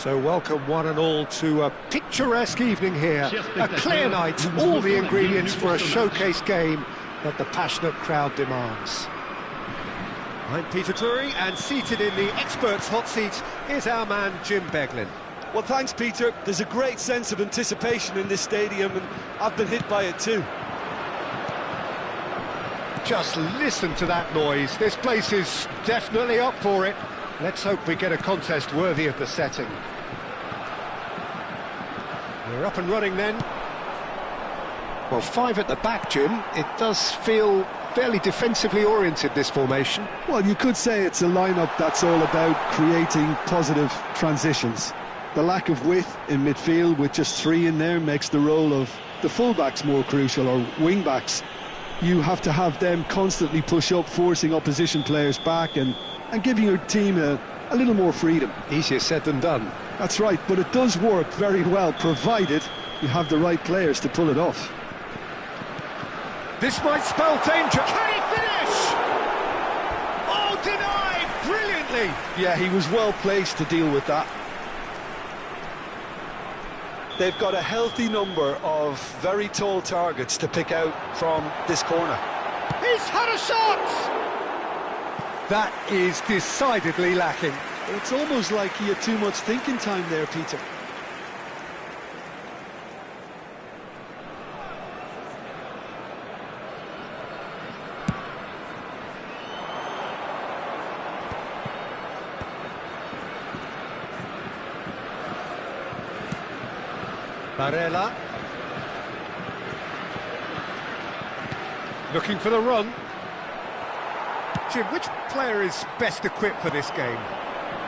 So welcome one and all to a picturesque evening here, a clear night, all the ingredients for a showcase game that the passionate crowd demands. I'm Peter Drury, and seated in the experts' hot seat is our man Jim Beglin. Well, thanks, Peter. There's a great sense of anticipation in this stadium, and I've been hit by it too. Just listen to that noise. This place is definitely up for it. Let's hope we get a contest worthy of the setting. We're up and running then. Well, five at the back, Jim. It does feel fairly defensively oriented, this formation. Well, you could say it's a lineup that's all about creating positive transitions. The lack of width in midfield with just three in there makes the role of the fullbacks more crucial, or wing-backs. You have to have them constantly push up, forcing opposition players back and giving your team a little more freedom. Easier said than done. That's right, but it does work very well, provided you have the right players to pull it off. This might spell danger. Can he finish? Oh, denied! Brilliantly! Yeah, he was well placed to deal with that. They've got a healthy number of very tall targets to pick out from this corner. He's had a shot! That is decidedly lacking. It's almost like he had too much thinking time there, Peter. Barella. Looking for the run. Jim, which player is best equipped for this game?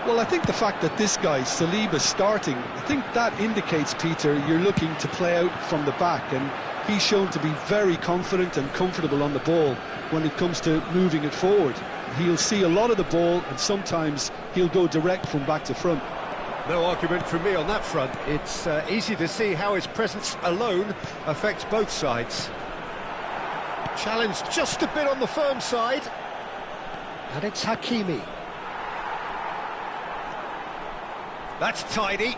Well, I think the fact that this guy, Saliba, starting, I think that indicates, Peter, you're looking to play out from the back, and he's shown to be very confident and comfortable on the ball when it comes to moving it forward. He'll see a lot of the ball, and sometimes he'll go direct from back to front. No argument from me on that front. It's easy to see how his presence alone affects both sides. Challenge just a bit on the firm side. And it's Hakimi. That's tidy.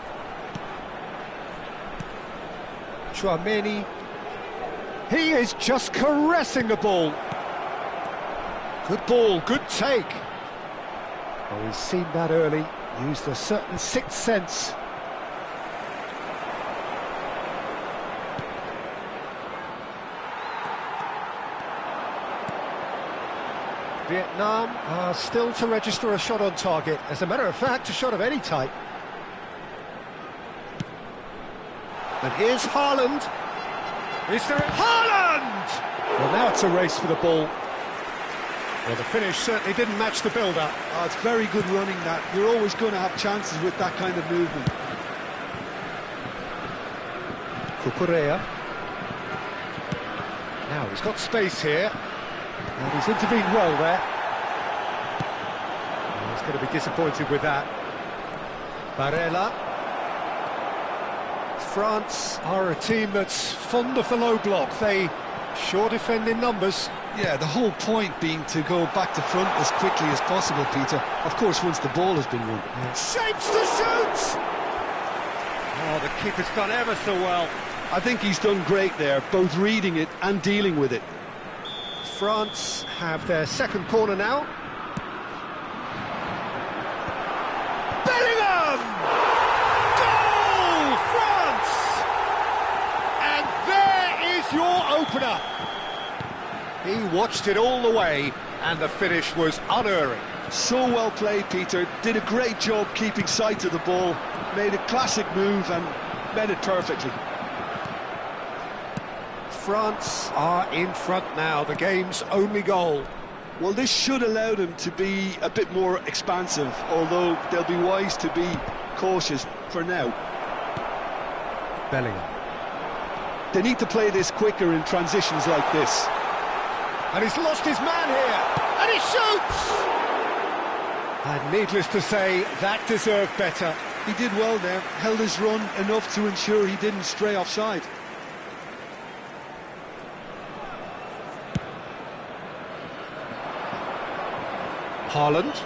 Tchouaméni. He is just caressing the ball. Good ball, good take. Oh, he's seen that early. Used a certain sixth sense. Vietnam are still to register a shot on target. As a matter of fact, a shot of any type. And here's Haaland. Is there Haaland? Well, now it's a race for the ball. Well, the finish certainly didn't match the build-up. Oh, it's very good running, that. You're always going to have chances with that kind of movement. Cucurella. Now, he's got space here. And he's intervened well there. Oh, he's going to be disappointed with that. Barella. France are a team that's fond of the low block. They sure defend in numbers. Yeah, the whole point being to go back to front as quickly as possible, Peter. Of course, once the ball has been won. Yeah. Shapes to shoot! Oh, the keeper's done ever so well. I think he's done great there, both reading it and dealing with it. France have their second corner now. Bellingham! Goal, France! And there is your opener. He watched it all the way, and the finish was unerring. So well played, Peter. Did a great job keeping sight of the ball. Made a classic move and met it perfectly. France are in front now, the game's only goal. Well, this should allow them to be a bit more expansive, although they'll be wise to be cautious for now. Bellingham. They need to play this quicker in transitions like this. And he's lost his man here, and he shoots! And needless to say, that deserved better. He did well there, held his run enough to ensure he didn't stray offside. Haaland.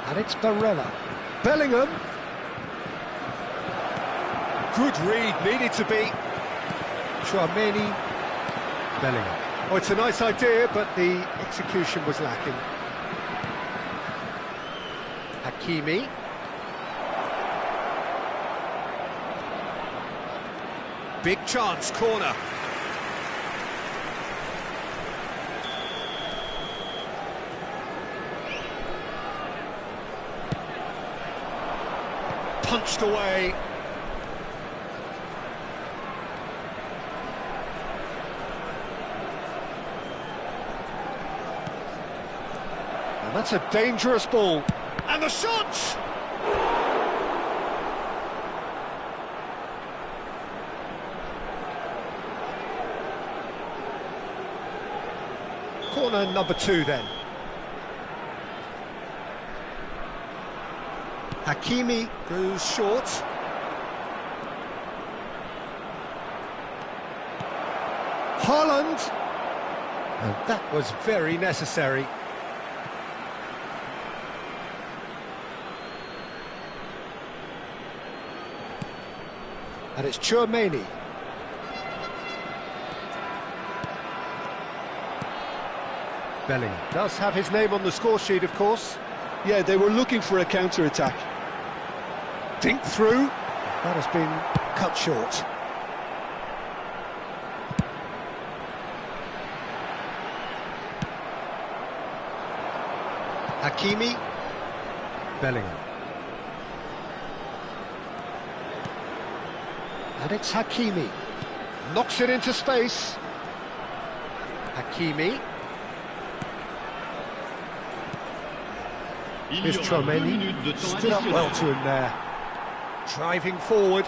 And it's Barella. Bellingham. Good read, needed to be. Tchouaméni. Bellingham. Oh, it's a nice idea, but the execution was lacking. Hakimi. Big chance, corner. Punched away. And that's a dangerous ball. And the shot! Corner number 2 then. Hakimi goes short. Haaland. And that was very necessary. And it's Tchouaméni. Bellingham does have his name on the score sheet, of course. Yeah, they were looking for a counter-attack. Dink through. That has been cut short. Hakimi. Bellingham. And it's Hakimi. Knocks it into space. Hakimi. Here's Tchouaméni. Stood up well to him there. Driving forward.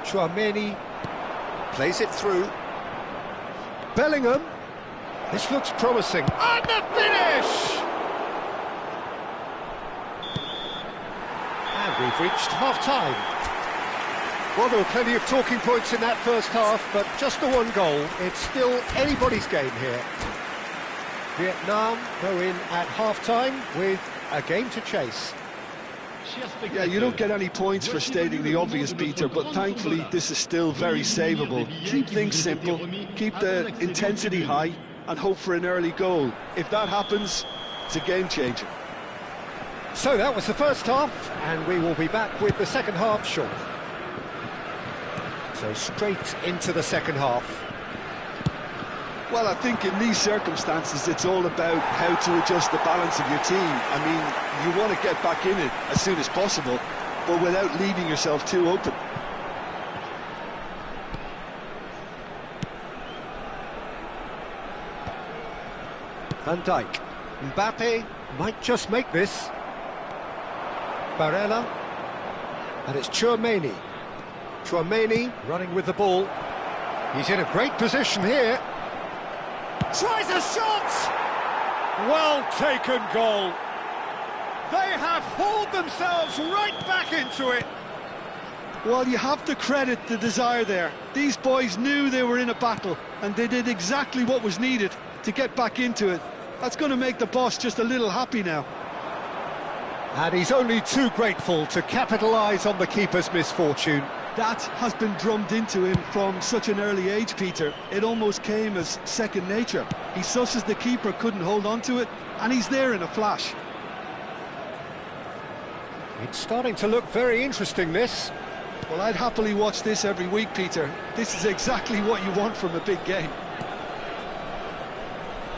Tchouaméni plays it through. Bellingham. This looks promising. And the finish! And we've reached half-time. Well, there were plenty of talking points in that first half, but just the one goal. It's still anybody's game here. Vietnam go in at half-time with a game to chase. Yeah, you don't get any points for stating the obvious, Peter, but thankfully this is still very savable. Keep things simple, keep the intensity high, and hope for an early goal. If that happens, it's a game-changer. So that was the first half, and we will be back with the second half shortly. So straight into the second half. Well, I think in these circumstances it's all about how to adjust the balance of your team. I mean, you want to get back in it as soon as possible, but without leaving yourself too open. Van Dijk. Mbappe might just make this. Barella. And it's Tchouaméni. Tchouaméni running with the ball. He's in a great position here. Tries a shot! Well taken goal. They have hauled themselves right back into it. Well, you have to credit the desire there. These boys knew they were in a battle, and they did exactly what was needed to get back into it. That's going to make the boss just a little happy now. And he's only too grateful to capitalise on the keeper's misfortune. That has been drummed into him from such an early age, Peter. It almost came as second nature. He susses the keeper couldn't hold on to it, and he's there in a flash. It's starting to look very interesting, this. Well, I'd happily watch this every week, Peter. This is exactly what you want from a big game.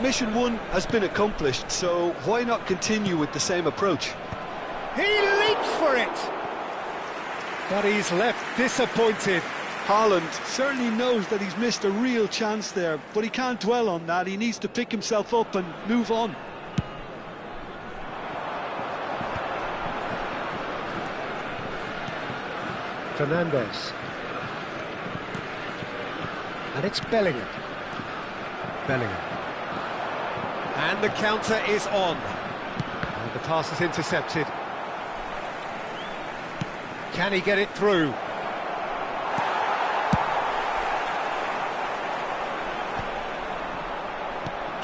Mission 1 has been accomplished, so why not continue with the same approach? He leaps for it! But he's left disappointed. Haaland certainly knows that he's missed a real chance there, but he can't dwell on that. He needs to pick himself up and move on. Fernandes. And it's Bellingham. Bellingham. And the counter is on. And the pass is intercepted. Can he get it through?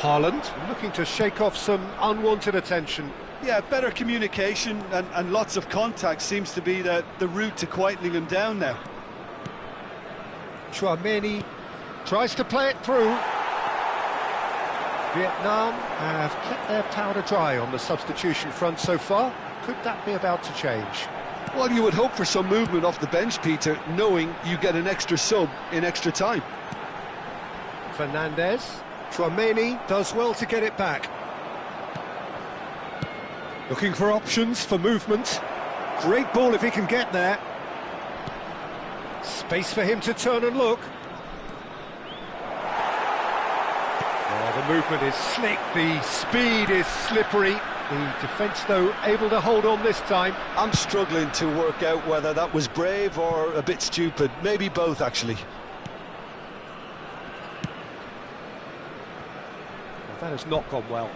Haaland looking to shake off some unwanted attention. Yeah, better communication and lots of contact seems to be the route to quietening him down now. Tchouaméni tries to play it through. Vietnam have kept their powder dry on the substitution front so far. Could that be about to change? Well, you would hope for some movement off the bench, Peter, knowing you get an extra sub in extra time. Fernandes. Tchouaméni does well to get it back. Looking for options for movement. Great ball if he can get there. Space for him to turn and look. Oh, the movement is slick, the speed is slippery. The defence, though, able to hold on this time. I'm struggling to work out whether that was brave or a bit stupid. Maybe both, actually. Well, that has not gone well.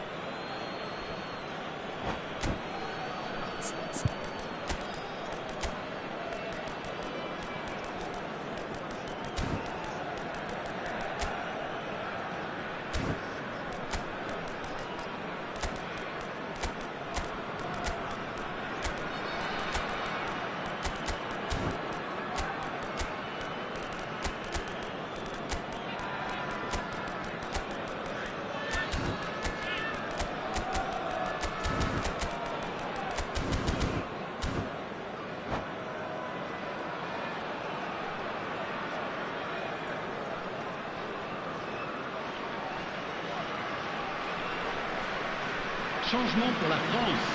Changement pour la France.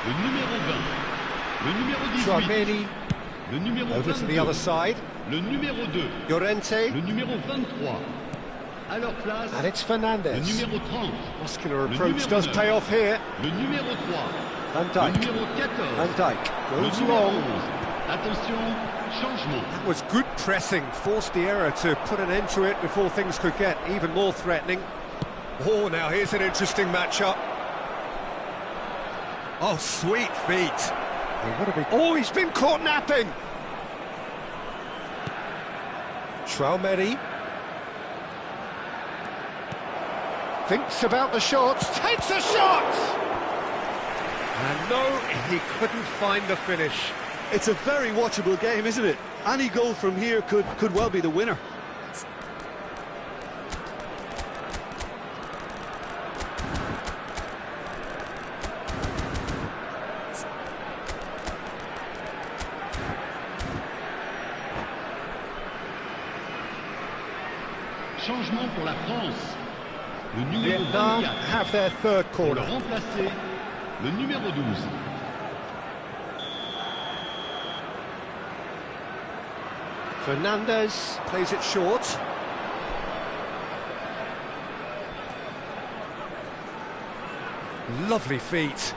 Le numéro 20. Le numéro 18. Tchouaméni Le numéro over 22. to the other side. Le numéro 2. Llorente. Le numéro 23. À leur place, And it's le Fernandes. numéro 30. Muscular Le approach numéro does 9. pay off here. Le numéro 3. Van Le Dijk. numéro 14. Van Dijk Le goes numéro long. 11. Attention, changement. That was good pressing, forced the error to put an end to it before things could get even more threatening. Oh, now here's an interesting matchup. Oh, sweet feet. Oh, he's been caught napping. Tchouaméni thinks about the shots, takes a shot! And no, he couldn't find the finish. It's a very watchable game, isn't it? Any goal from here could well be the winner. Changement pour la France. Le numéro Vietnam 24. have their third Pour le corner. remplacer, le numéro 12. Fernandes plays it short. Lovely feet.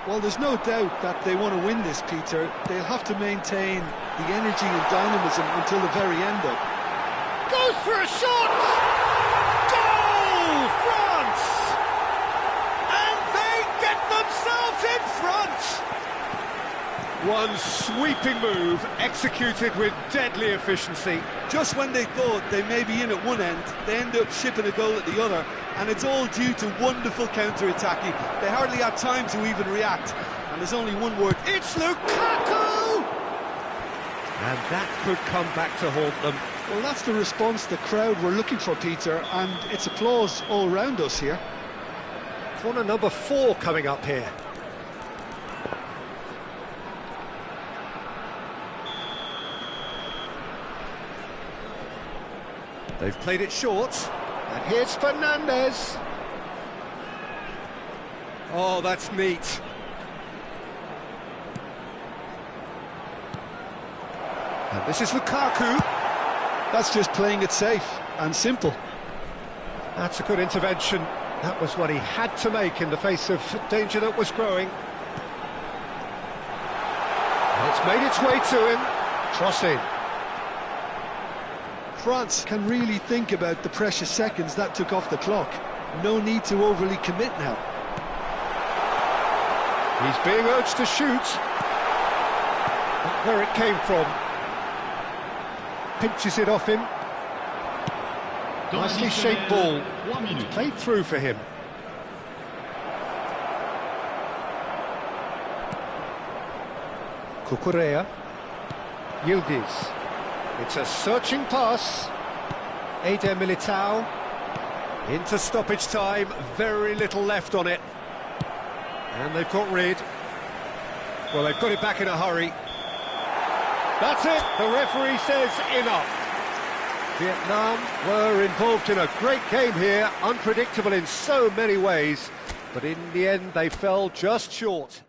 Well, there's no doubt that they want to win this, Peter. They'll have to maintain the energy and dynamism until the very end, though. Goes for a shot! Goal, France! And they get themselves in front! One sweeping move, executed with deadly efficiency. Just when they thought they may be in at one end, they end up shipping a goal at the other, and it's all due to wonderful counter-attacking. They hardly had time to even react, and there's only one word. It's Lukaku! And that could come back to haunt them. Well, that's the response the crowd were looking for, Peter, and it's applause all round us here. Corner number 4 coming up here. They've played it short, and here's Fernandes. Oh, that's neat. And this is Lukaku. That's just playing it safe and simple. That's a good intervention. That was what he had to make in the face of danger that was growing. And it's made its way to him. Cross in. France can really think about the precious seconds that took off the clock. No need to overly commit now. He's being urged to shoot. That where it came from. Pinches it off him. Nicely shaped ball. 3 minutes. Played through for him. Cucurella. Yildiz. It's a searching pass. Eder Militao. Into stoppage time. Very little left on it. And they've got rid. Well, they've got it back in a hurry. That's it. The referee says enough. Vietnam were involved in a great game here, unpredictable in so many ways, but in the end they fell just short.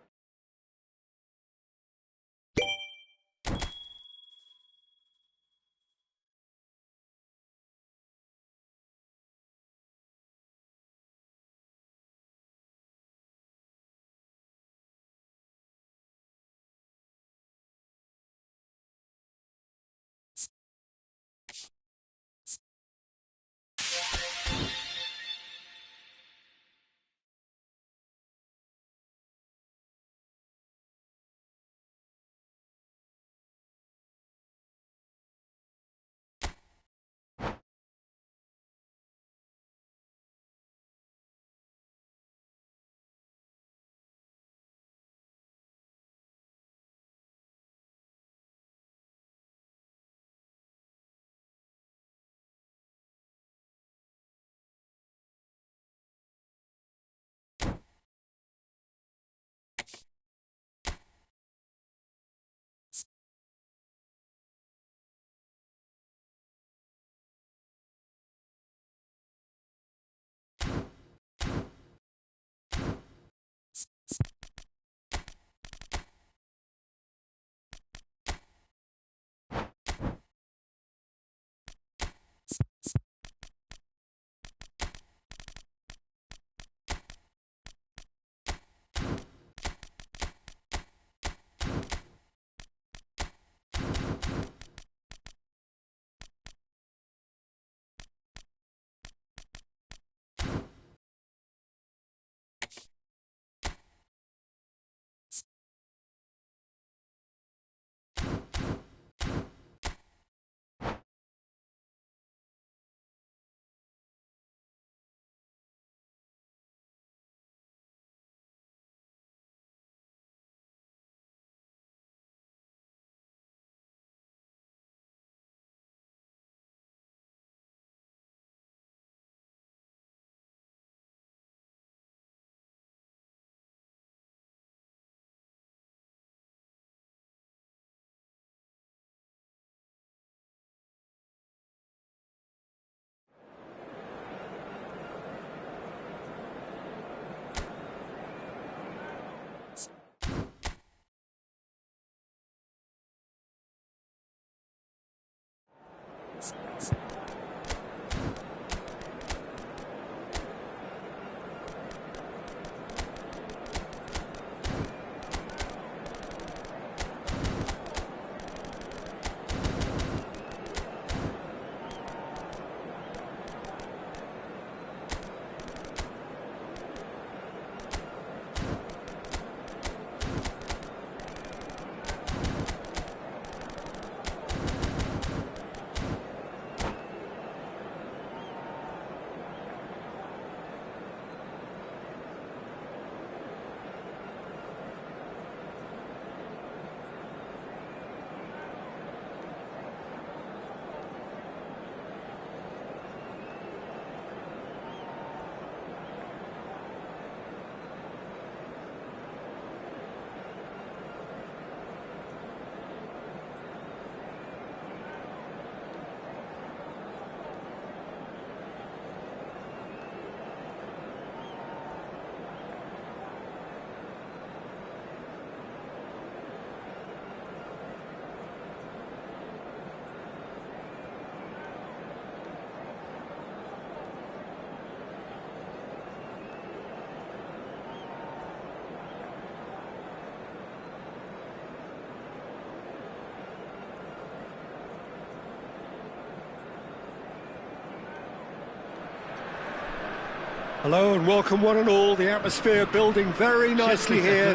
Hello and welcome one and all. The atmosphere building very nicely here.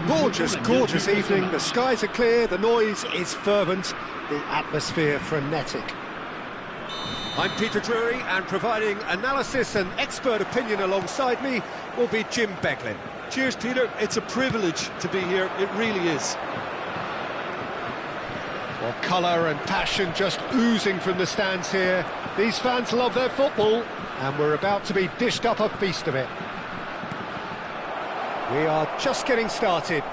Gorgeous, gorgeous evening. The skies are clear, the noise is fervent, the atmosphere frenetic. I'm Peter Drury, and providing analysis and expert opinion alongside me will be Jim Beglin. Cheers, Peter. It's a privilege to be here. It really is. Well, colour and passion just oozing from the stands here. These fans love their football, and we're about to be dished up a feast of it. We are just getting started.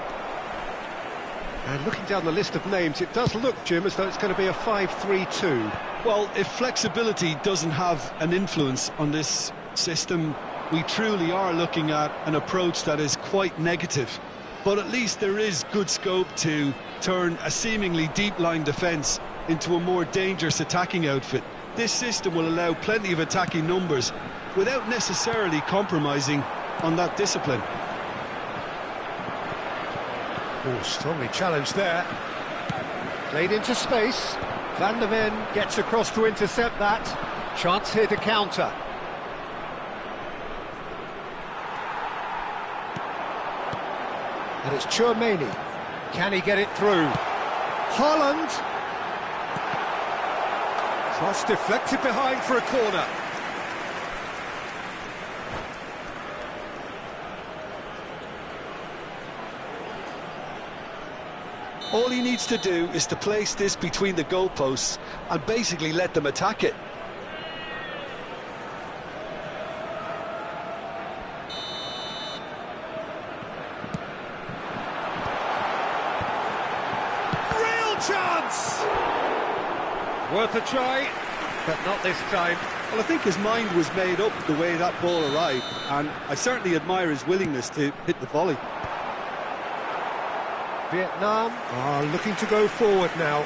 And looking down the list of names, it does look, Jim, as though it's going to be a 5-3-2. Well, if flexibility doesn't have an influence on this system, we truly are looking at an approach that is quite negative. But at least there is good scope to turn a seemingly deep-line defence into a more dangerous attacking outfit. This system will allow plenty of attacking numbers without necessarily compromising on that discipline. Oh, strongly challenged there. Played into space. Van der Ven gets across to intercept that. Chance here to counter. And it's Tchouaméni. Can he get it through? Haaland. Cross deflected behind for a corner. All he needs to do is to place this between the goalposts and basically let them attack it. Real chance! Worth a try, but not this time. Well, I think his mind was made up the way that ball arrived, and I certainly admire his willingness to hit the volley. Vietnam are looking to go forward now.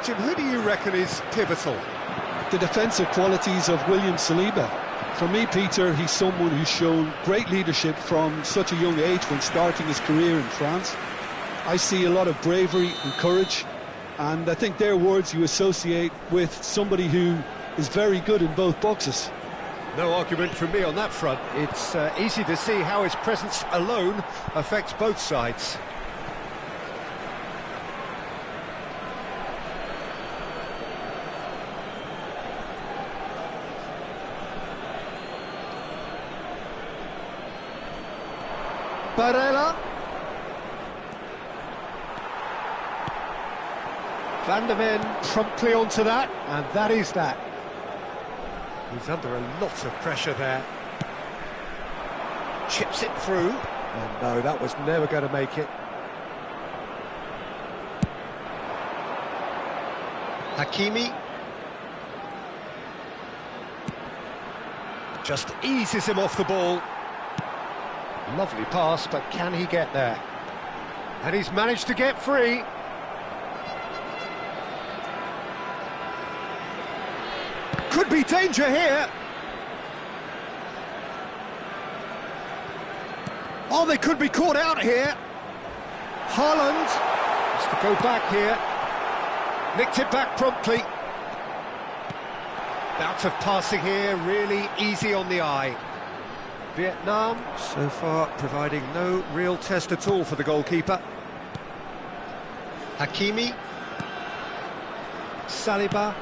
Jim, who do you reckon is pivotal? The defensive qualities of William Saliba. For me, Peter, he's someone who's shown great leadership from such a young age when starting his career in France. I see a lot of bravery and courage, and I think they're words you associate with somebody who is very good in both boxes. No argument from me on that front. It's easy to see how his presence alone affects both sides. Barella. Van der Ven promptly onto that, and that is that. He's under a lot of pressure there. Chips it through, and no, that was never going to make it. Hakimi. Just eases him off the ball. Lovely pass, but can he get there? And he's managed to get free. Could be danger here. Oh, they could be caught out here. Haaland has to go back here. Nicked it back promptly. Bout of passing here, really easy on the eye. Vietnam, so far, providing no real test at all for the goalkeeper. Hakimi. Saliba.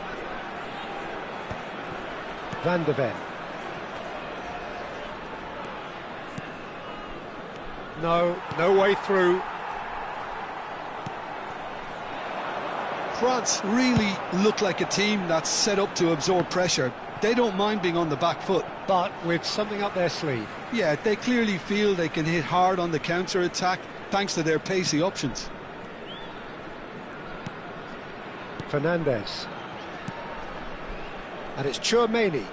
Van der Ven. No way through. France really look like a team that's set up to absorb pressure. They don't mind being on the back foot. But with something up their sleeve. Yeah, they clearly feel they can hit hard on the counter-attack thanks to their pacey options. Fernandes. And it's Tchouaméni.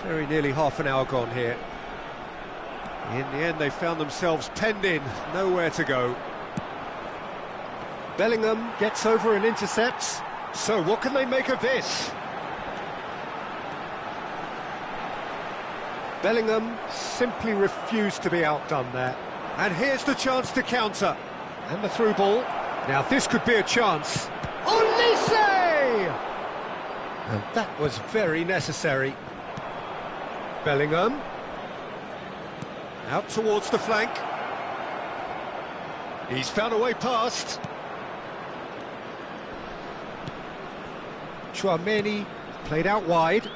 Very nearly half an hour gone here. In the end, they found themselves penned in, nowhere to go. Bellingham gets over and intercepts. So what can they make of this? Bellingham simply refused to be outdone there. And here's the chance to counter. And the through ball. Now this could be a chance. Olise! And that was very necessary. Bellingham. Out towards the flank. He's found a way past. Tchouaméni played out wide.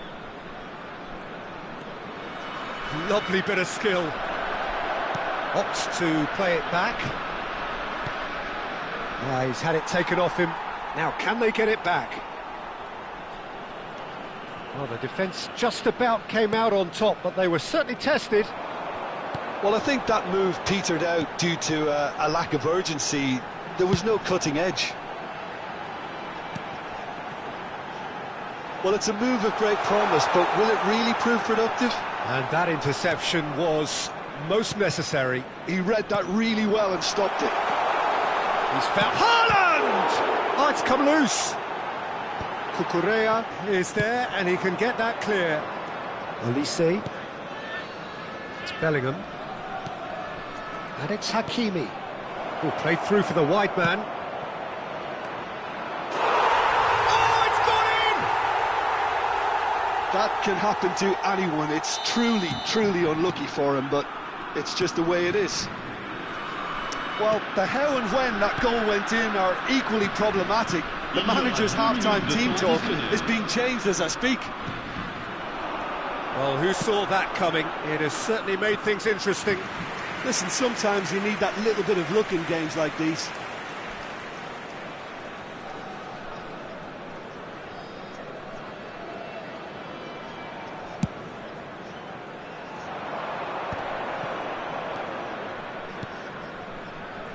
Lovely bit of skill. Opts to play it back. He's had it taken off him. Now, can they get it back? Well, the defence just about came out on top, but they were certainly tested. Well, I think that move petered out due to a lack of urgency. There was no cutting edge. Well, it's a move of great promise, but will it really prove productive? And that interception was most necessary. He read that really well and stopped it. He's found Haaland! Oh, it's come loose. Cucurella is there, and he can get that clear. Olise. It's Bellingham. And it's Hakimi, who played through for the wide man. Oh, it's gone in! That can happen to anyone. It's truly unlucky for him, but it's just the way it is. Well, the how and when that goal went in are equally problematic. The manager's half-time team talk is being changed as I speak. Well, who saw that coming? It has certainly made things interesting. Listen, sometimes you need that little bit of luck in games like these.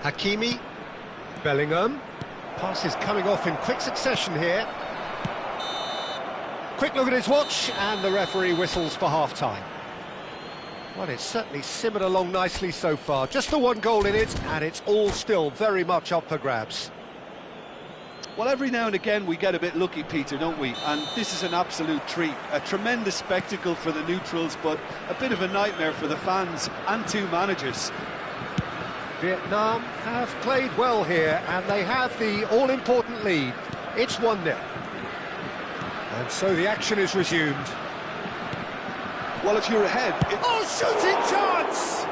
Hakimi, Bellingham, passes coming off in quick succession here. Quick look at his watch, and the referee whistles for half-time. Well, it's certainly simmered along nicely so far. Just the one goal in it, and it's all still very much up for grabs. Well, every now and again we get a bit lucky, Peter, don't we? And this is an absolute treat. A tremendous spectacle for the neutrals, but a bit of a nightmare for the fans and two managers. Vietnam have played well here, and they have the all-important lead. It's 1-0. And so the action is resumed. Well, if you're ahead... Oh, shooting chance!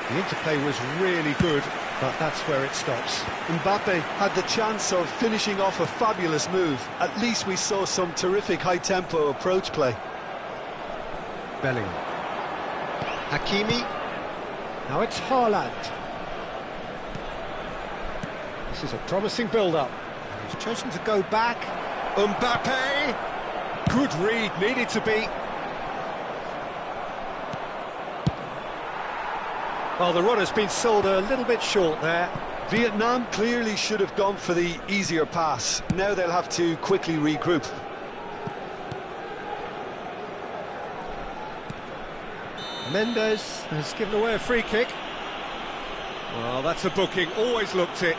The interplay was really good, but that's where it stops. Mbappe had the chance of finishing off a fabulous move. At least we saw some terrific high-tempo approach play. Bellingham. Hakimi. Now it's Haaland. This is a promising build-up. He's chosen to go back. Mbappe! Good read, needed to be. Well, the run has been sold a little bit short there. Vietnam clearly should have gone for the easier pass. Now they'll have to quickly regroup. Mendes has given away a free kick. Well, that's a booking, always looked it.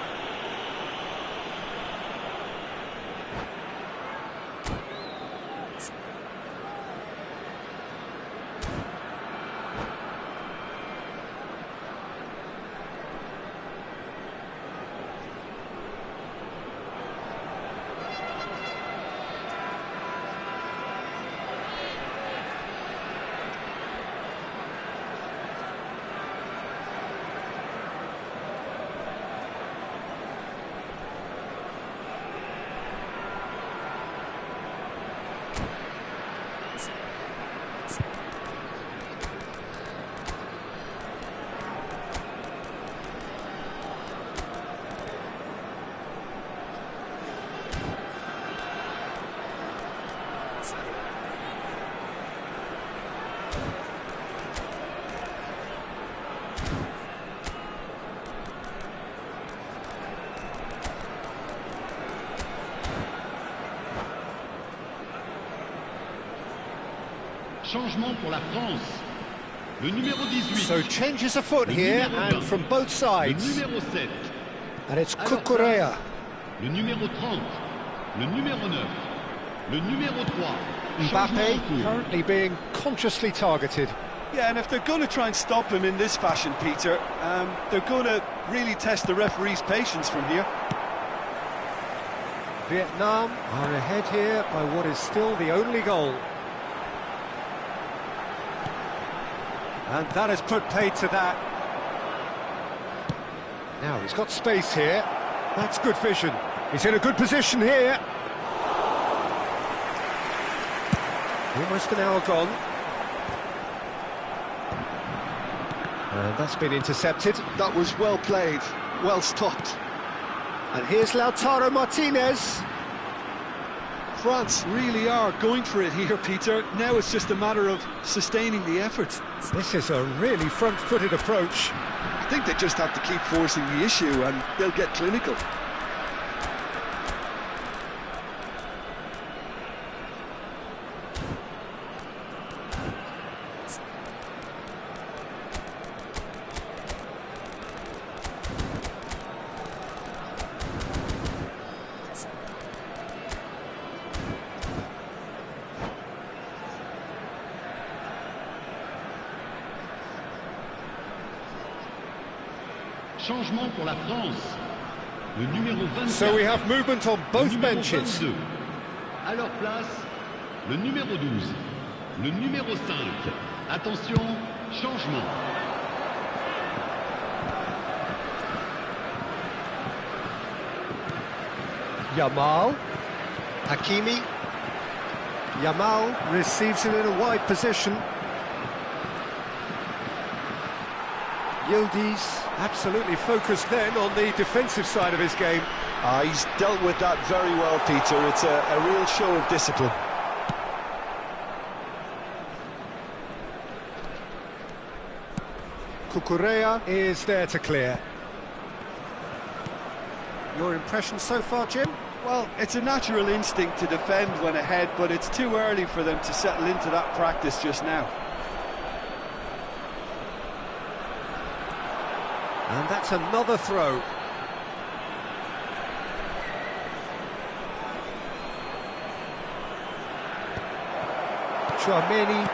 Changement pour la France. Le numéro 18. So changes afoot here, and from both sides. Le numéro 7. And it's Cucurella. Le numéro 30. Le numéro 9. Le numéro 3. Mbappe currently being consciously targeted. Yeah, and if they're going to try and stop him in this fashion, Peter, they're going to really test the referee's patience from here. Vietnam are ahead here by what is still the only goal. And that has put paid to that. Now he's got space here. That's good vision. He's in a good position here. Almost an hour gone. And that's been intercepted. That was well played, well stopped. And here's Lautaro Martinez. France really are going for it here, Peter. Now it's just a matter of sustaining the effort. This is a really front-footed approach. I think they just have to keep forcing the issue and they'll get clinical. Changement pour la France. Le numéro 24. So we have movement on both benches. 22. À leur place, le numéro 12. Le numéro 5. Attention, changement. Yamal. Hakimi. Yamal receives it in a wide position. Yildiz absolutely focused then on the defensive side of his game. He's dealt with that very well, Peter. It's a real show of discipline. Cucurella is there to clear. Your impression so far, Jim? Well, it's a natural instinct to defend when ahead, but it's too early for them to settle into that practice just now. And that's another throw. Chouameni.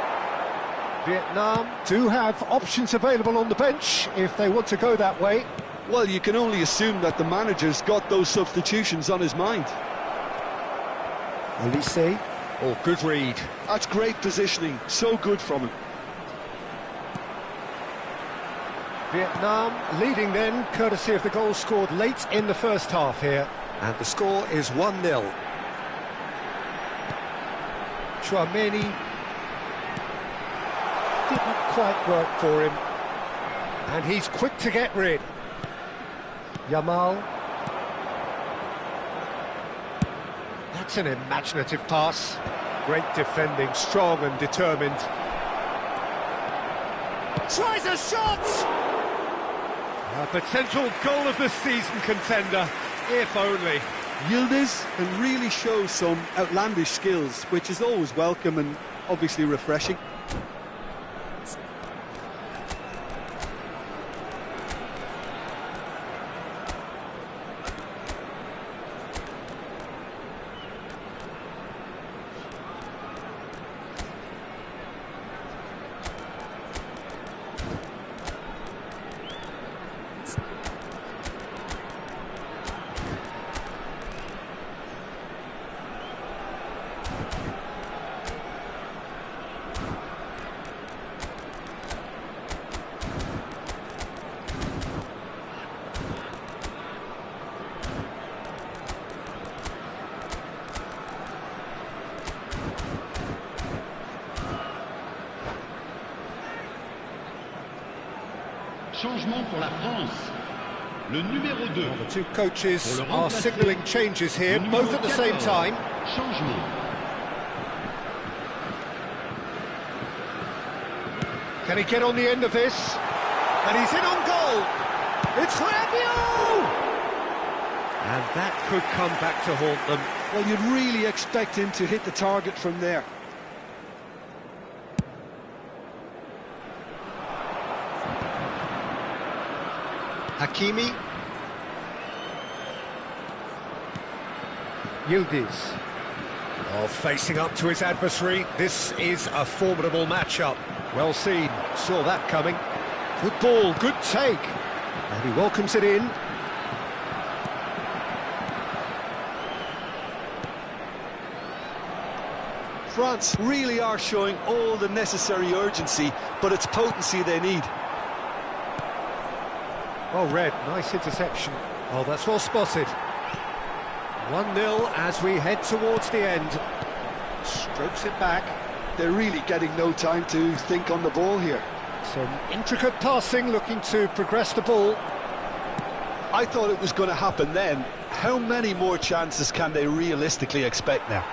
Vietnam do have options available on the bench if they want to go that way. Well, you can only assume that the manager's got those substitutions on his mind. Olise. Oh, good read. That's great positioning, so good from him. Vietnam leading then, courtesy of the goal scored late in the first half here. And the score is 1-0. Chouameni didn't quite work for him. And he's quick to get rid. Yamal. That's an imaginative pass. Great defending, strong and determined. Tries a shot! A potential goal of the season contender, if only. Yildiz can really show some outlandish skills, which is always welcome and obviously refreshing. Changement pour la France. Le numéro 2. Well, the two coaches are signalling changes here, both at the same time. Changement. Can he get on the end of this? And he's in on goal! It's Rabiot! And that could come back to haunt them. Well, you'd really expect him to hit the target from there. Hakimi. Yildiz. Oh, facing up to his adversary, this is a formidable matchup. Well seen, saw that coming. Good ball, good take. And he welcomes it in. France really are showing all the necessary urgency, but it's potency they need. Well read, nice interception. Oh, that's well spotted. 1-0 as we head towards the end. Strokes it back. They're really getting no time to think on the ball here. Some intricate passing, looking to progress the ball. I thought it was going to happen then. How many more chances can they realistically expect now?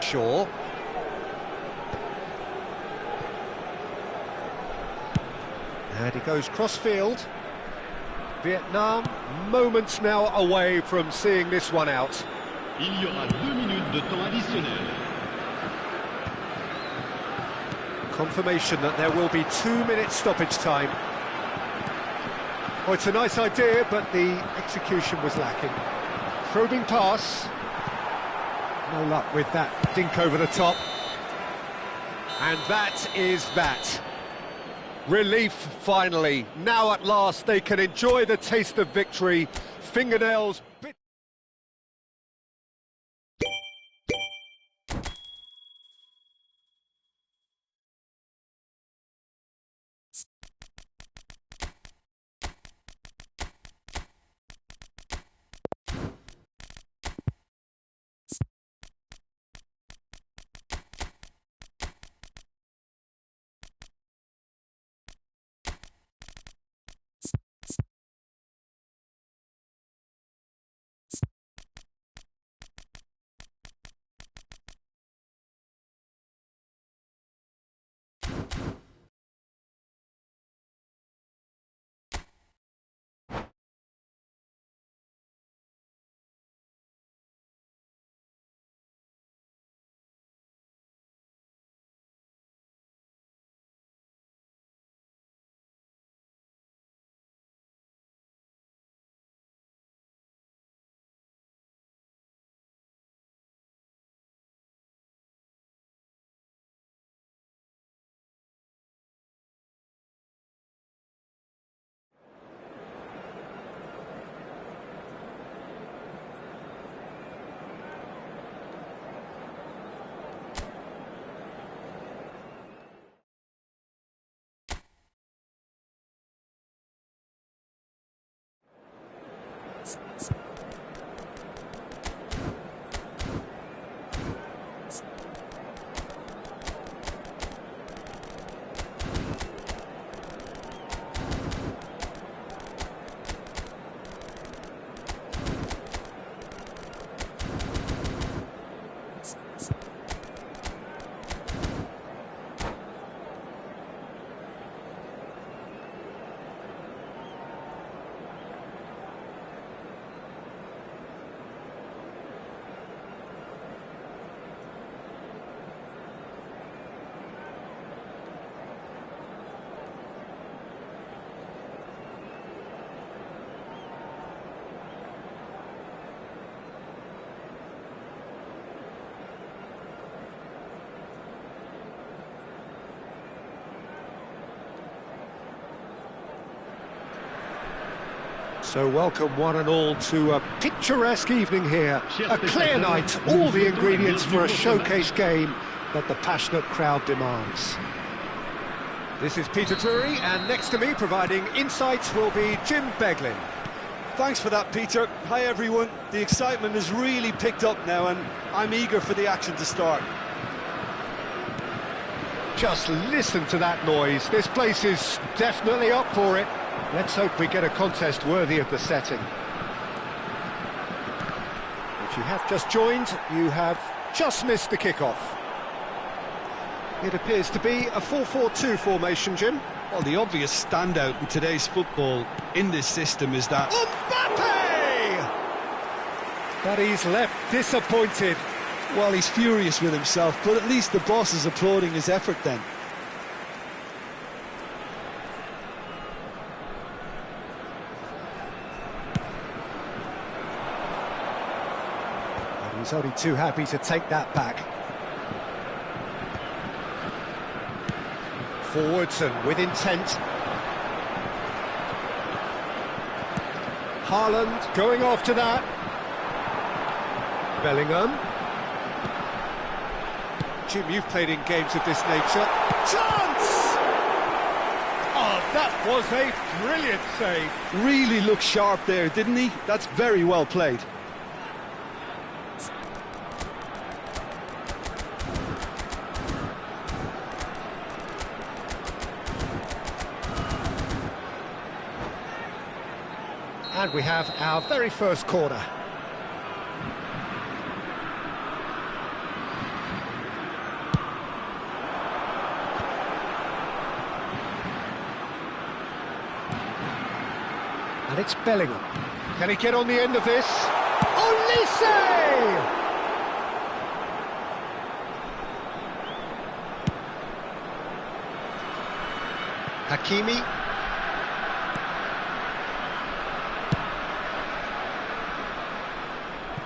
Shaw. And he goes cross-field. Vietnam, moments now away from seeing this one out. Il y aura 2 minutes de temps additionnel. Confirmation that there will be 2 minutes stoppage time. Oh, it's a nice idea, but the execution was lacking. Probing pass. No luck with that dink over the top. And that is that. Relief, finally. Now at last they can enjoy the taste of victory. Fingernails bit. So welcome one and all to a picturesque evening here. A clear night, all the ingredients for a showcase game that the passionate crowd demands. This is Peter Drury, and next to me providing insights will be Jim Beglin. Thanks for that, Peter. Hi, everyone. The excitement has really picked up now, and I'm eager for the action to start. Just listen to that noise. This place is definitely up for it. Let's hope we get a contest worthy of the setting. If you have just joined, you have just missed the kickoff. It appears to be a 4-4-2 formation, Jim. Well, the obvious standout in today's football in this system is that... Mbappe! But he's left disappointed. Well, he's furious with himself, but at least the boss is applauding his effort then. He's only too happy to take that back. Forwards and with intent. Haaland going after that. Bellingham. Jim, you've played in games of this nature. Chance! Oh, that was a brilliant save. Really looked sharp there, didn't he? That's very well played. And we have our very first corner. And it's Bellingham. Can he get on the end of this? Olise! Hakimi.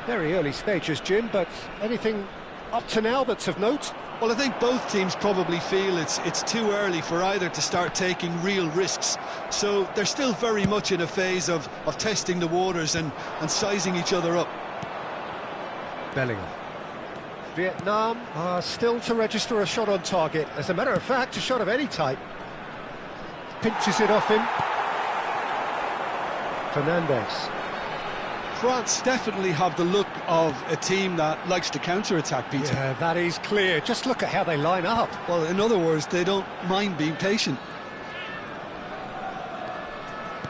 Very early stages, Jim, but anything up to now that's of note? Well, I think both teams probably feel it's too early for either to start taking real risks. So they're still very much in a phase of testing the waters and sizing each other up. Bellingham. Vietnam are still to register a shot on target. As a matter of fact, a shot of any type. Pinches it off him. Fernandes. France definitely have the look of a team that likes to counter-attack, Peter. Yeah, that is clear. Just look at how they line up. Well, in other words, they don't mind being patient.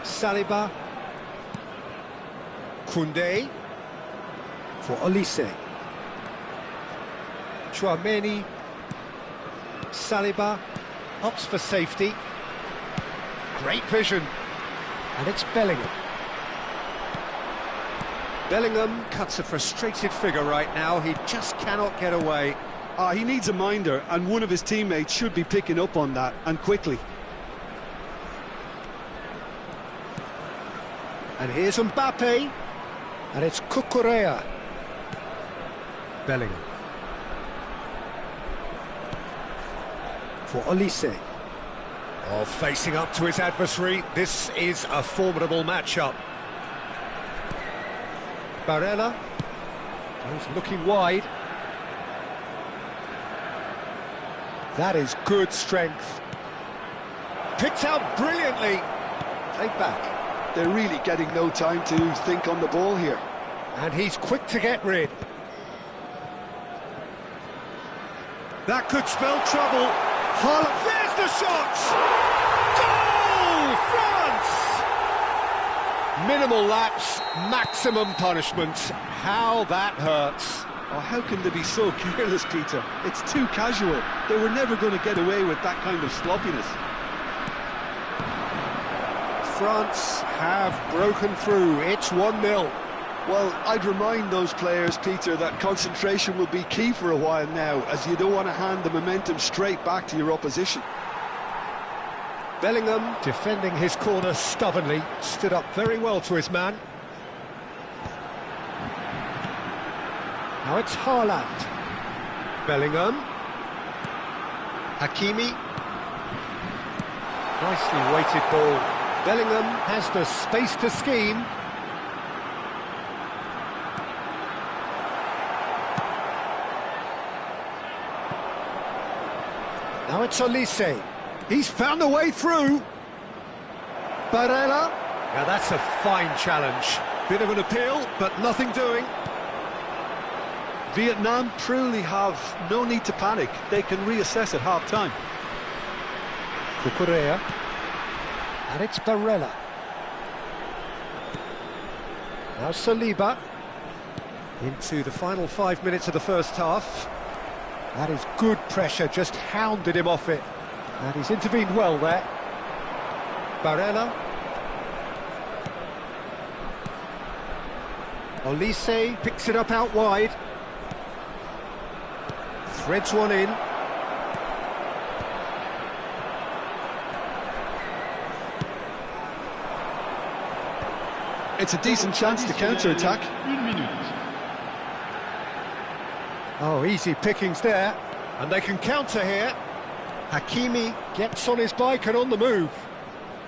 Saliba. Koundé. For Olise. Tchouaméni. Saliba. Opts for safety. Great vision. And it's Bellingham. Bellingham cuts a frustrated figure right now. He just cannot get away. He needs a minder, and one of his teammates should be picking up on that, and quickly. And here's Mbappe. And it's Cucurella. Bellingham. For Olise. Oh, facing up to his adversary. This is a formidable matchup. Barella. He's looking wide. That is good strength. Picked out brilliantly. Played back. They're really getting no time to think on the ball here. And he's quick to get rid. That could spell trouble. Haaland, there's the shot! Goal! France! Minimal lapse, maximum punishment. How that hurts. Oh, how can they be so careless, Peter? It's too casual. They were never going to get away with that kind of sloppiness. France have broken through. It's 1-0. Well, I'd remind those players, Peter, that concentration will be key for a while now, as you don't want to hand the momentum straight back to your opposition. Bellingham, defending his corner stubbornly, stood up very well to his man. Now it's Haaland. Bellingham. Hakimi. Nicely weighted ball. Bellingham has the space to scheme. Now it's Olise. He's found a way through. Barella. Now that's a fine challenge. Bit of an appeal, but nothing doing. Vietnam truly have no need to panic. They can reassess at half-time. Cucurella. And it's Barella. Now Saliba. Into the final 5 minutes of the first half. That is good pressure, just hounded him off it. And he's intervened well there. Barella. Olise picks it up out wide. Threads one in. It's a decent chance to counter-attack. Oh, easy pickings there. And they can counter here. Hakimi gets on his bike and on the move.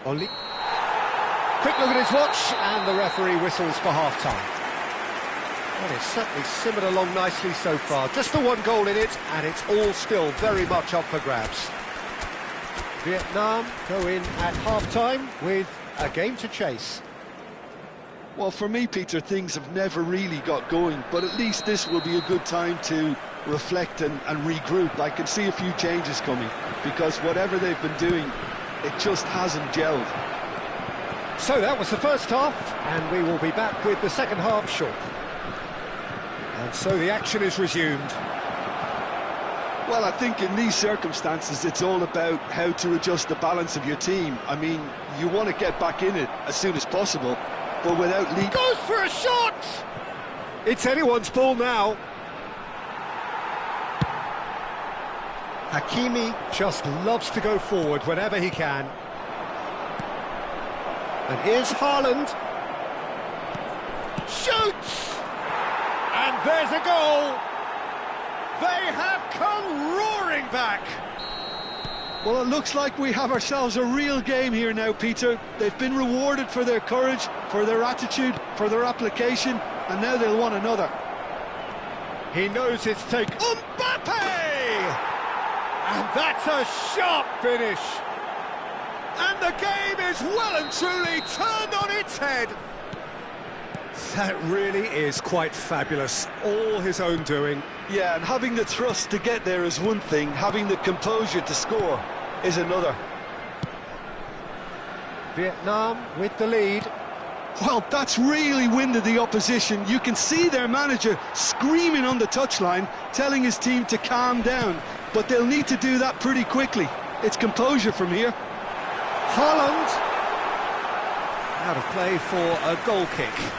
Only quick look at his watch, and the referee whistles for half-time. Well, it's certainly simmered along nicely so far. Just the one goal in it, and it's all still very much up for grabs. Vietnam go in at half-time with a game to chase. Well, for me, Peter, things have never really got going, but at least this will be a good time to reflect and regroup. I can see a few changes coming, because whatever they've been doing, it just hasn't gelled. So that was the first half, and we will be back with the second half shortly. And so the action is resumed. Well, I think in these circumstances, it's all about how to adjust the balance of your team. I mean, you want to get back in it as soon as possible, but without lead. Goes for a shot! It's anyone's ball now. Hakimi just loves to go forward whenever he can. And here's Haaland. Shoots! And there's a goal! They have come roaring back! Well, it looks like we have ourselves a real game here now, Peter. They've been rewarded for their courage, for their attitude, for their application, and now they'll want another. He knows it's take Mbappe! And that's a sharp finish! And the game is well and truly turned on its head! That really is quite fabulous, all his own doing. Yeah, and having the thrust to get there is one thing, having the composure to score is another. Vietnam with the lead. Well, that's really winded the opposition. You can see their manager screaming on the touchline, telling his team to calm down, but they'll need to do that pretty quickly. It's composure from here. Haaland out of play for a goal kick.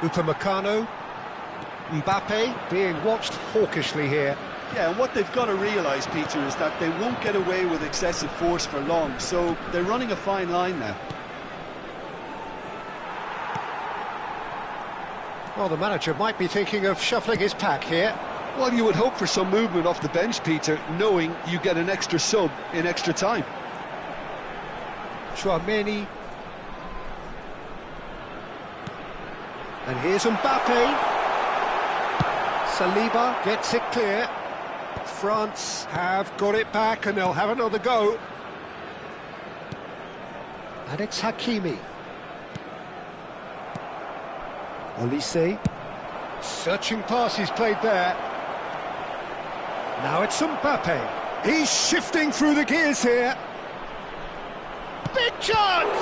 Upamecano, Mbappe being watched hawkishly here. Yeah, and what they've got to realise, Peter, is that they won't get away with excessive force for long, so they're running a fine line now. Well, the manager might be thinking of shuffling his pack here. Well, you would hope for some movement off the bench, Peter, knowing you get an extra sub in extra time. Tchouaméni. And here's Mbappe. Saliba gets it clear. France have got it back and they'll have another go. And it's Hakimi. Olise. Searching pass he's played there. Now it's Mbappe. He's shifting through the gears here. Big chance!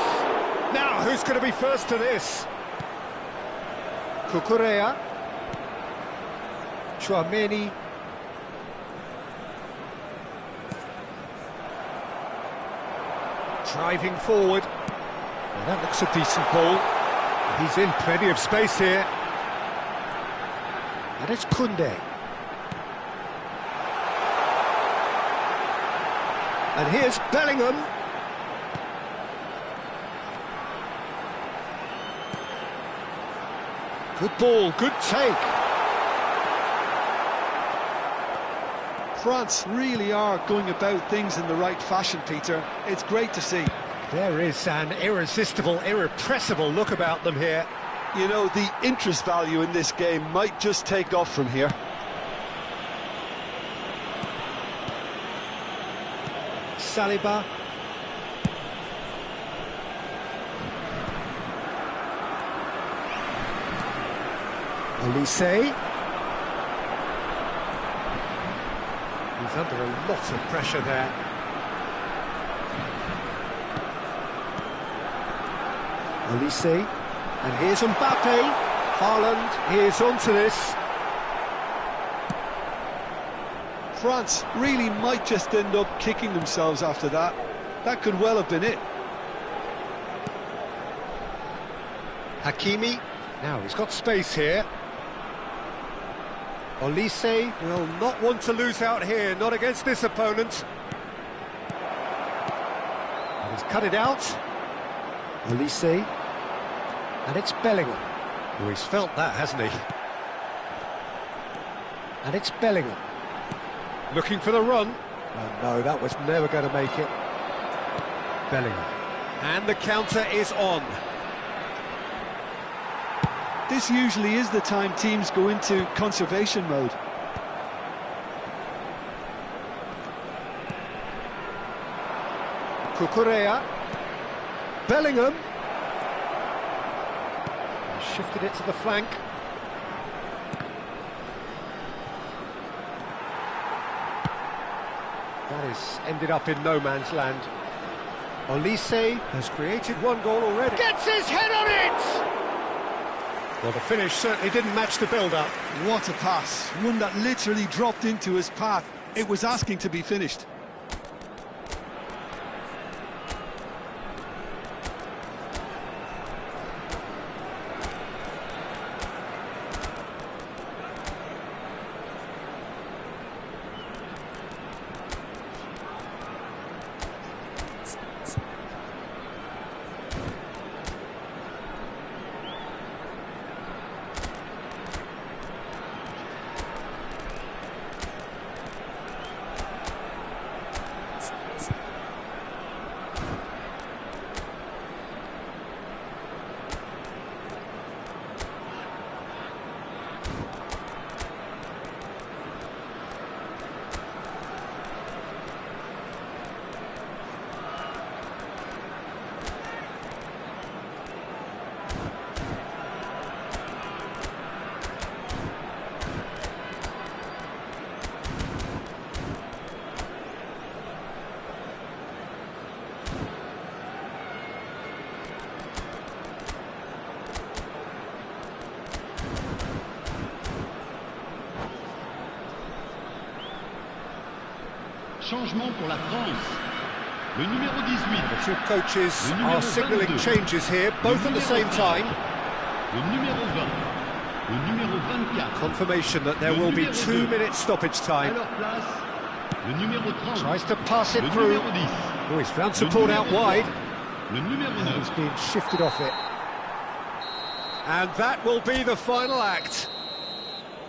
Now who's going to be first to this? Cucurella. Tchouaméni. Driving forward. Well, that looks a decent ball. He's in plenty of space here. And it's Koundé. And here's Bellingham. Good ball, good take. France really are going about things in the right fashion, Peter. It's great to see. There is an irresistible, irrepressible look about them here. You know, the interest value in this game might just take off from here. Saliba. Olise. He's under a lot of pressure there. Olise. And here's Mbappe. Haaland is onto this. France really might just end up kicking themselves after that. That could well have been it. Hakimi. Now he's got space here. Olise will not want to lose out here, not against this opponent. cut it out. Olise. And it's Bellingham. Oh, he's felt that, hasn't he? And it's Bellingham. Looking for the run. Oh, no, that was never going to make it. Bellingham. And the counter is on. This usually is the time teams go into conservation mode. Cucurella. Bellingham. Shifted it to the flank. That is ended up in no man's land. Olise has created one goal already. Gets his head on it! Well, the finish certainly didn't match the build-up. What a pass. One that literally dropped into his path. It was asking to be finished. Changement pour la France. Le numéro 18. The two coaches are signalling changes here, both at the same time. Le numéro 20. Le numéro 24. Confirmation that there will be 2 minutes stoppage time. À leur place, le numéro 30. Tries to pass it Le through. numéro 10. Oh, he's found Le support out numéro wide. 3. Le numéro 9. He's being shifted off it. And that will be the final act.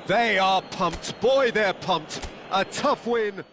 They are pumped. Boy, they're pumped. A tough win.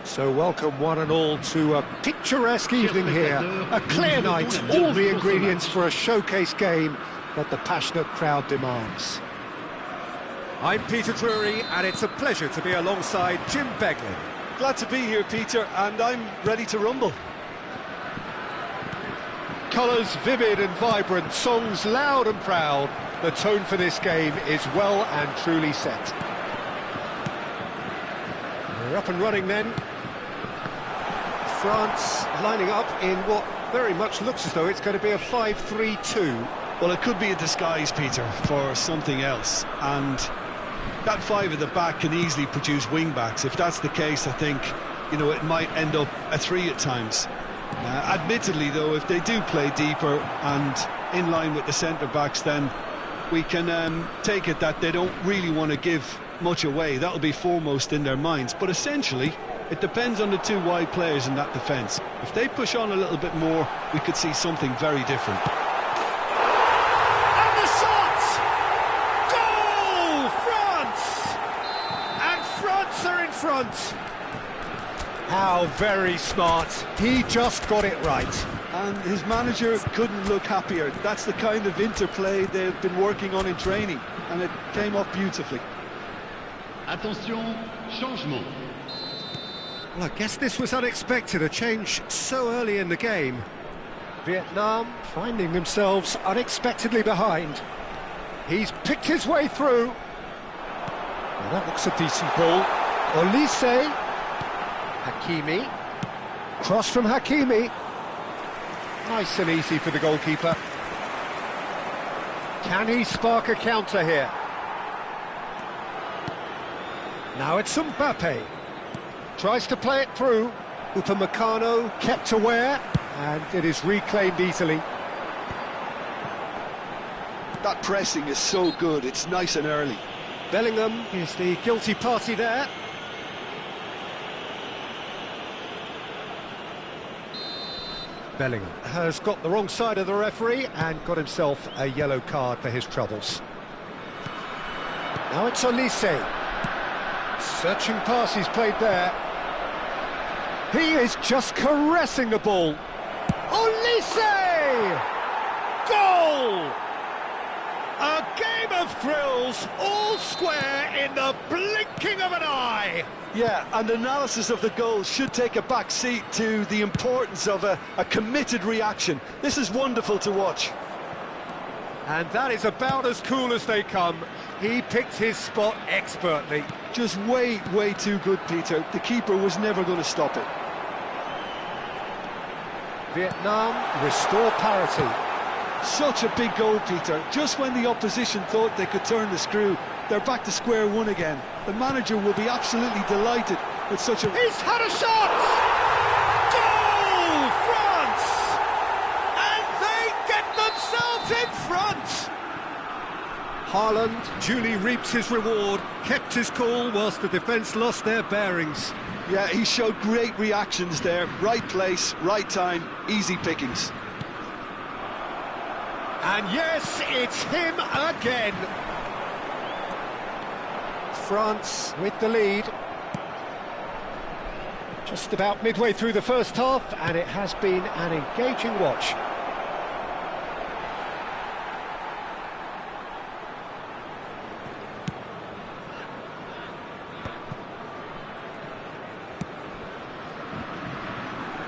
So welcome one and all to a picturesque evening here. A clear night, all the ingredients for a showcase game that the passionate crowd demands. I'm Peter Drury, and it's a pleasure to be alongside Jim Beglin. Glad to be here, Peter, and I'm ready to rumble. Colours vivid and vibrant, songs loud and proud. The tone for this game is well and truly set. We're up and running then. France lining up in what very much looks as though it's going to be a 5-3-2. Well, it could be a disguise, Peter, for something else. And that five at the back can easily produce wing-backs. If that's the case, I think, you know, it might end up a three at times. Admittedly, though, if they do play deeper and in line with the centre-backs, then we can take it that they don't really want to give much away. That'll be foremost in their minds. But essentially, it depends on the two wide players in that defence. If they push on a little bit more, we could see something very different. And the shot! Goal! France! And France are in front. How very smart. He just got it right. And his manager couldn't look happier. That's the kind of interplay they've been working on in training, and it came off beautifully. Attention, changement. Well, I guess this was unexpected, a change so early in the game. Vietnam finding themselves unexpectedly behind. He's picked his way through. Well, that looks a decent ball. Olise. Hakimi. Cross from Hakimi. Nice and easy for the goalkeeper. Can he spark a counter here? Now it's Mbappe. Tries to play it through. Upamecano kept aware, and it is reclaimed easily. That pressing is so good, it's nice and early. Bellingham is the guilty party there. Bellingham has got the wrong side of the referee and got himself a yellow card for his troubles. Now it's Olise. Searching pass he's played there. He is just caressing the ball. Olise! Goal! A game of thrills, all square in the blinking of an eye. Yeah, and analysis of the goal should take a back seat to the importance of a committed reaction. This is wonderful to watch. And that is about as cool as they come. He picked his spot expertly. Just way too good, Peter. The keeper was never going to stop it. Vietnam restore parity. Such a big goal, Peter. Just when the opposition thought they could turn the screw, they're back to square one again. The manager will be absolutely delighted with such a... He's had a shot! Goal! France! And they get themselves in front! Haaland duly reaps his reward, kept his cool whilst the defence lost their bearings. Yeah, he showed great reactions there. Right place, right time, easy pickings. And yes, it's him again. France with the lead. Just about midway through the first half, and it has been an engaging watch.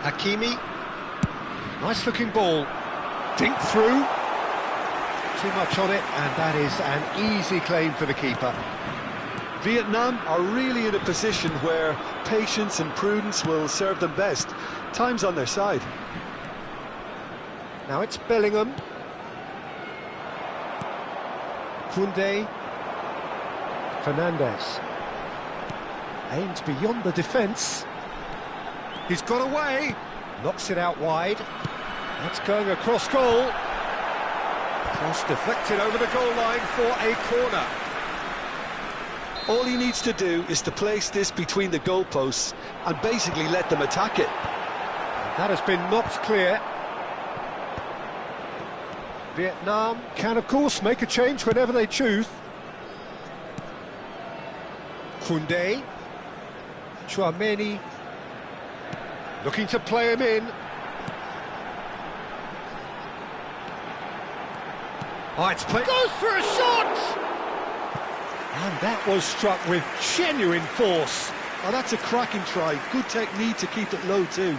Hakimi. Nice looking ball. Dink through. Too much on it, and that is an easy claim for the keeper. Vietnam are really in a position where patience and prudence will serve them best. Time's on their side. Now it's Bellingham. Koundé. Fernandes. Aims beyond the defence. He's got away. Knocks it out wide. That's going across goal. Cross deflected over the goal line for a corner. All he needs to do is to place this between the goalposts and basically let them attack it. That has been knocked clear. Vietnam can, of course, make a change whenever they choose. Koundé. Chouameni. Looking to play him in. Oh, it's played. Goes for a shot! And that was struck with genuine force. Oh, that's a cracking try. Good technique to keep it low too.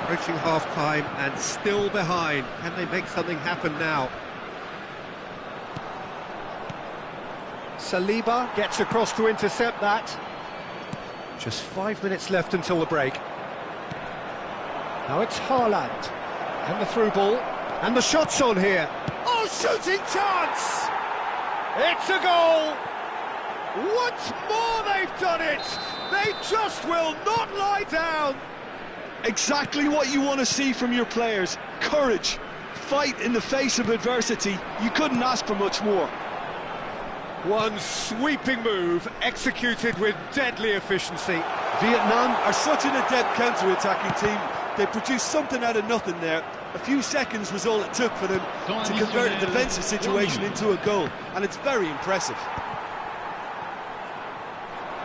Approaching half-time and still behind. Can they make something happen now? Saliba gets across to intercept that. Just 5 minutes left until the break. Now it's Haaland. And the through ball. And the shot's on here. Oh, shooting chance! It's a goal! Once more they've done it! They just will not lie down! Exactly what you want to see from your players. Courage, fight in the face of adversity. You couldn't ask for much more. One sweeping move, executed with deadly efficiency. Vietnam are such an adept counter-attacking team. They produced something out of nothing there. A few seconds was all it took for them to convert a defensive situation into a goal, and it's very impressive.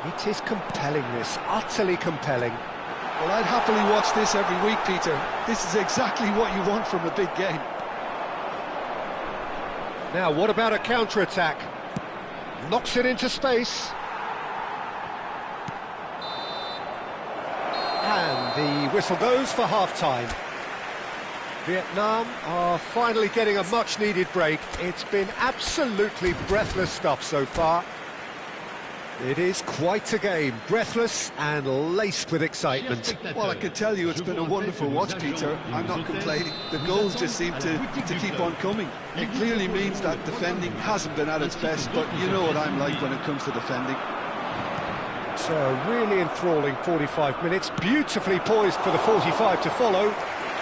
It is compelling, this, utterly compelling. Well, I'd happily watch this every week, Peter. This is exactly what you want from a big game. Now, what about a counter-attack? Knocks it into space. And the whistle goes for half-time. Vietnam are finally getting a much-needed break. It's been absolutely breathless stuff so far. It is quite a game, breathless and laced with excitement. Well, I can tell you it's been a wonderful watch, Peter. I'm not complaining. The goals just seem to keep on coming. It clearly means that defending hasn't been at its best, but you know what I'm like when it comes to defending. So, really enthralling 45 minutes, beautifully poised for the 45 to follow.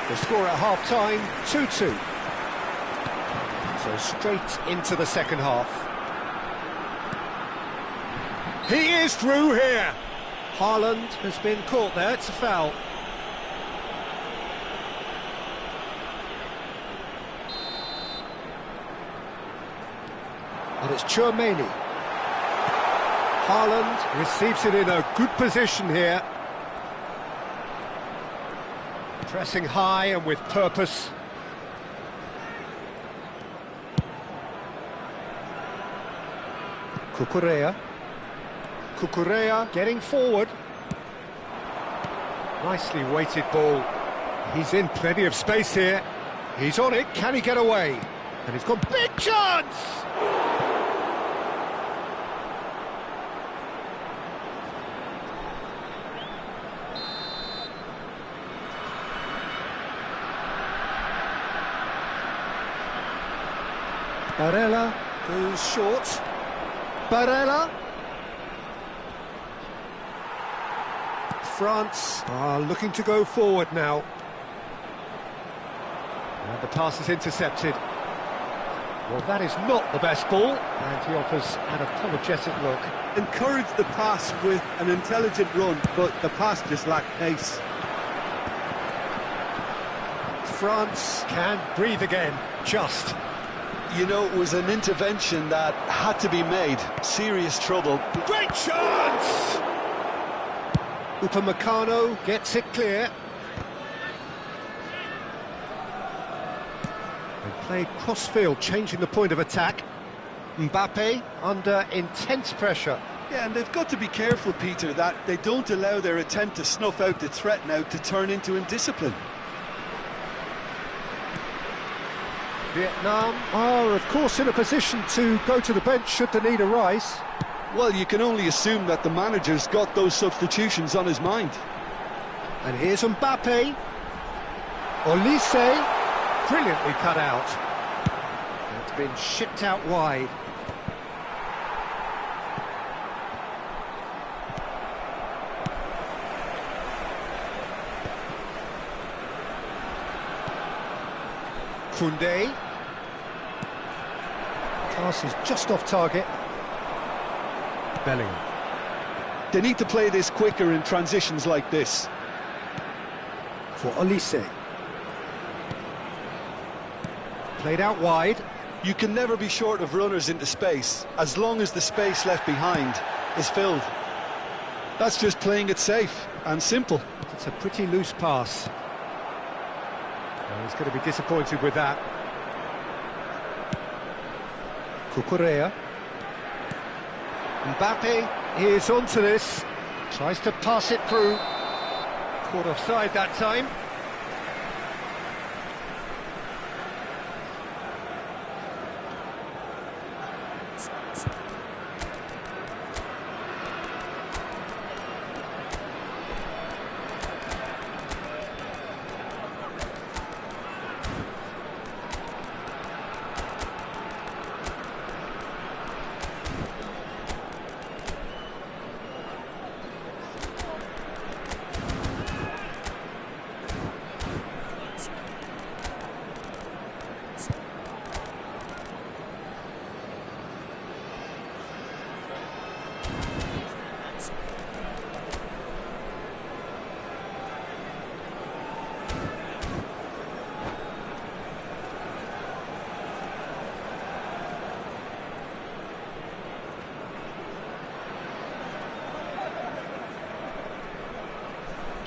The score at half-time, 2-2. So straight into the second half. He is through here. Haaland has been caught there, it's a foul. And it's Tchouaméni. Haaland receives it in a good position here. Pressing high and with purpose. Cucurella. Cucurella getting forward. Nicely weighted ball. He's in plenty of space here. He's on it, can he get away? And he's got big chance! Barella goes short. Barella. France are looking to go forward now. And the pass is intercepted. Well, that is not the best ball, and he offers an apologetic look. Encouraged the pass with an intelligent run, but the pass just lacked pace. France can breathe again, just. You know, it was an intervention that had to be made. Serious trouble. Great chance! Upamecano gets it clear. They played cross-field, changing the point of attack. Mbappe under intense pressure. Yeah, and they've got to be careful, Peter, that they don't allow their attempt to snuff out the threat now to turn into indiscipline. Vietnam are, of course, in a position to go to the bench should the need arise. Well, you can only assume that the manager's got those substitutions on his mind. And here's Mbappe. Olise, brilliantly cut out. It's been shipped out wide. Koundé. Pass is just off target. Bellingham. They need to play this quicker in transitions like this. For Olise. Played out wide. You can never be short of runners into space, as long as the space left behind is filled. That's just playing it safe and simple. It's a pretty loose pass. Well, he's going to be disappointed with that. Cucurella. Mbappe is onto this. Tries to pass it through. Caught offside that time.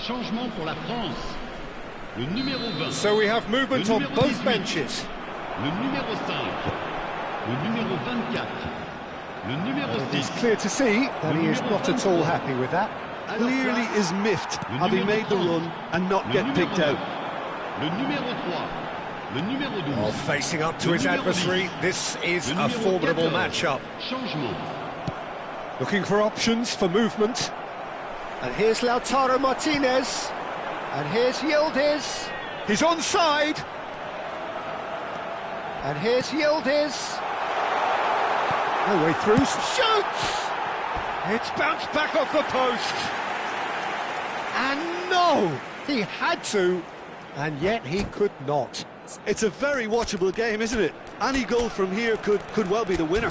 Changement pour la France. Le numéro 20. So we have movement on both 18. benches. Le numéro 5. Le numéro 24. Le numéro 6. It's clear to see that he is not at all happy with that. Clearly is miffed, having made the run and not get picked out. Le numéro 3. Le numéro 12. Well, facing up to his adversary, this is a formidable matchup. Changement. Looking for options for movement. And here's Lautaro Martinez. And here's Yildiz. He's onside. And here's Yildiz. No way through. Shoots! It's bounced back off the post. And no! He had to, and yet he could not. It's a very watchable game, isn't it? Any goal from here could well be the winner.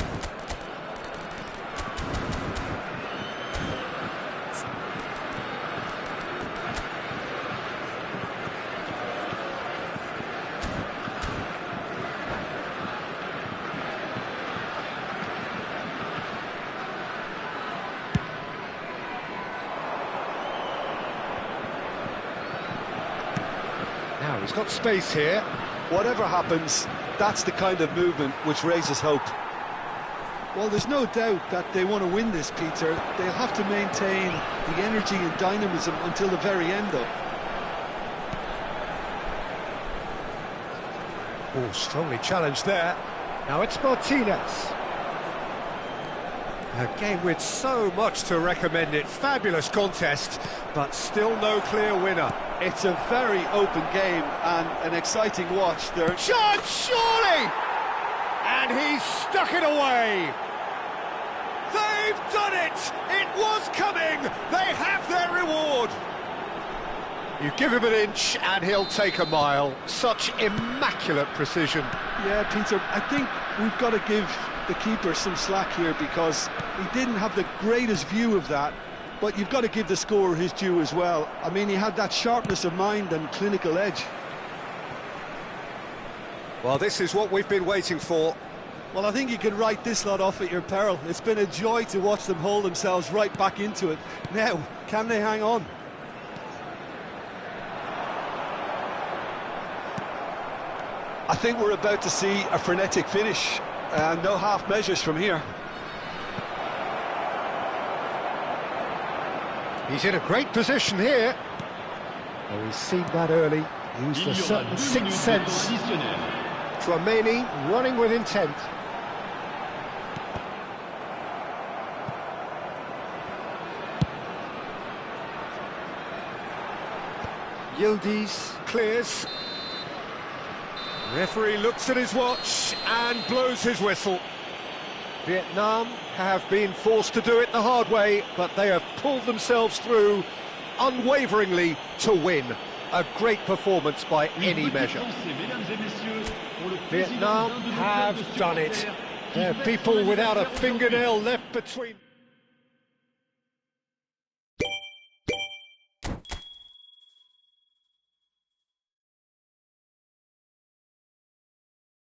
Now he's got space here. Whatever happens, that's the kind of movement which raises hope. Well, there's no doubt that they want to win this, Peter. They'll have to maintain the energy and dynamism until the very end, though. Oh, strongly challenged there. Now it's Martinez. A game with so much to recommend it. Fabulous contest, but still no clear winner. It's a very open game and an exciting watch. There, Shot, surely! And he's stuck it away. They've done it! It was coming! They have their reward! You give him an inch and he'll take a mile. Such immaculate precision. Yeah, Peter, I think we've got to give the keeper some slack here because he didn't have the greatest view of that, but you've got to give the scorer his due as well. I mean, he had that sharpness of mind and clinical edge. Well, this is what we've been waiting for. well, I think you can write this lot off at your peril. It's been a joy to watch them hold themselves right back into it. Now, can they hang on? I think we're about to see a frenetic finish, and no half measures from here. He's in a great position here. Oh, he's seen that early. Used a certain sixth sense. Tchouaméni running with intent. Yildiz clears. Referee looks at his watch and blows his whistle. Vietnam have been forced to do it the hard way, but they have pulled themselves through unwaveringly to win. A great performance by any measure. Vietnam have done it. They're people without a fingernail left between.